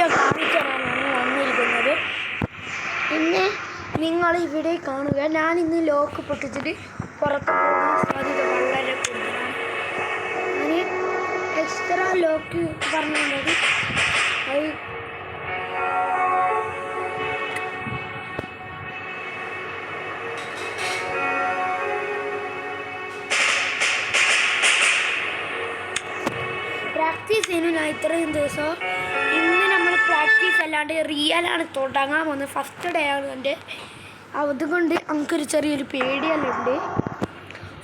Video കാണിച്ചു തരാനാണ് വന്നിരിക്കുന്നത്. പിന്നെ നിങ്ങൾ ഇവിടെ കാണുക. ഞാൻ ഇന്ന് ലോക്ക് പൊട്ടിച്ചിട്ട് പുറത്ത് പോകാൻ സാധ്യത വളരെ കൂടുതലാണ്. ഞാൻ എക്സ്ട്രാ ലോക്ക് പറഞ്ഞത് അത് പ്രാക്ടീസ് ചെയ്യുന്നു. ഞാൻ ഇത്രയും ദിവസം ഇന്ന് നമ്മൾ പ്രാക്ടീസ് അല്ലാണ്ട് റിയലാണ് തുടങ്ങാൻ വന്നത്. ഫസ്റ്റ് ഡേ ആണ് എൻ്റെ. അതുകൊണ്ട് നമുക്കൊരു ചെറിയൊരു പേടിയെല്ലാം ഉണ്ട്.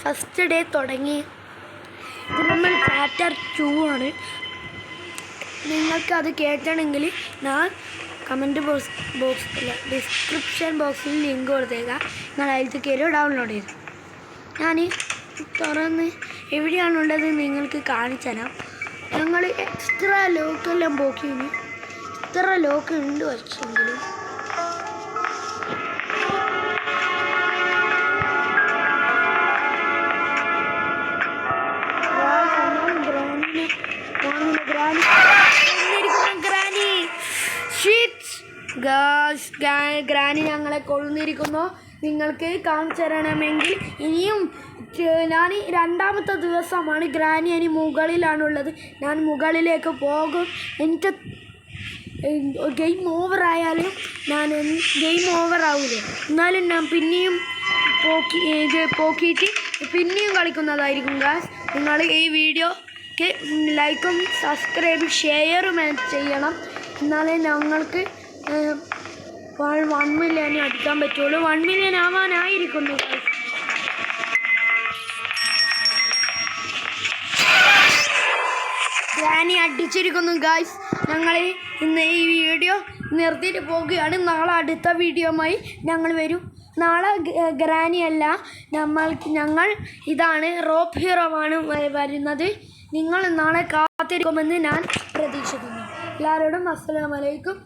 ഫസ്റ്റ് ഡേ തുടങ്ങി. ഇത് നമ്മൾ ചാപ്റ്റർ 2 ആണ്. നിങ്ങൾക്കത് കേൾക്കണമെങ്കിൽ ഞാൻ കമൻറ്റ് ബോക്സിൽ ഡിസ്ക്രിപ്ഷൻ ബോക്സിൽ ലിങ്ക് കൊടുത്തേക്കാം. നിങ്ങൾ അതിൽ കയറി ഡൗൺലോഡ് ചെയ്തു. ഞാൻ തുറന്ന് എവിടെയാണുള്ളത് നിങ്ങൾക്ക് കാണിച്ചു തരാം. ഞങ്ങൾ എക്സ്ട്രാ ലോക്കെല്ലാം പോക്കിന് ഇത്ര ലോക്ക് ഉണ്ട്. വെച്ചെങ്കിലും ഗ്രാനി ഞങ്ങളെ കൊള്ളുന്നിരിക്കുന്നു. നിങ്ങൾക്ക് കാണിച്ചു തരണമെങ്കിൽ ഇനിയും ഞാൻ രണ്ടാമത്തെ ദിവസമാണ്. ഗ്രാനി ഇനി മുകളിലാണുള്ളത്. ഞാൻ മുകളിലേക്ക് പോകും. എനിക്ക് ഗെയിം ഓവർ ആയാലും ഞാൻ ഗെയിം ഓവർ ആവില്ല. എന്നാലും ഞാൻ പിന്നെയും പോക്കിയിട്ട് പിന്നെയും കളിക്കുന്നതായിരിക്കും. ഗായ്സ്, നിങ്ങൾ ഈ വീഡിയോക്ക് ലൈക്കും സബ്സ്ക്രൈബും ഷെയറും ചെയ്യണം. എന്നാലേ ഞങ്ങൾക്ക് 1 മില്യൺ അടിക്കാൻ പറ്റുള്ളൂ. 1 മില്യൺ ആവാനായിരിക്കുന്നു. ഗ്രാനി അടിച്ചിരിക്കുന്നു. ഗായ്സ്, ഞങ്ങൾ ഇന്ന് ഈ വീഡിയോ നിർത്തിയിട്ട് പോവുകയാണ്. നാളെ അടുത്ത വീഡിയോയുമായി ഞങ്ങൾ വരും. നാളെ ഗ്രാനിയല്ല, ഞങ്ങൾ ഇതാണ് റോപ്പ് ഹീറോവാണ് വരുന്നത്. നിങ്ങൾ നാളെ കാത്തിരിക്കുമെന്ന് ഞാൻ പ്രതീക്ഷിക്കുന്നു. എല്ലാവരോടും അസ്സലാമു അലൈക്കും.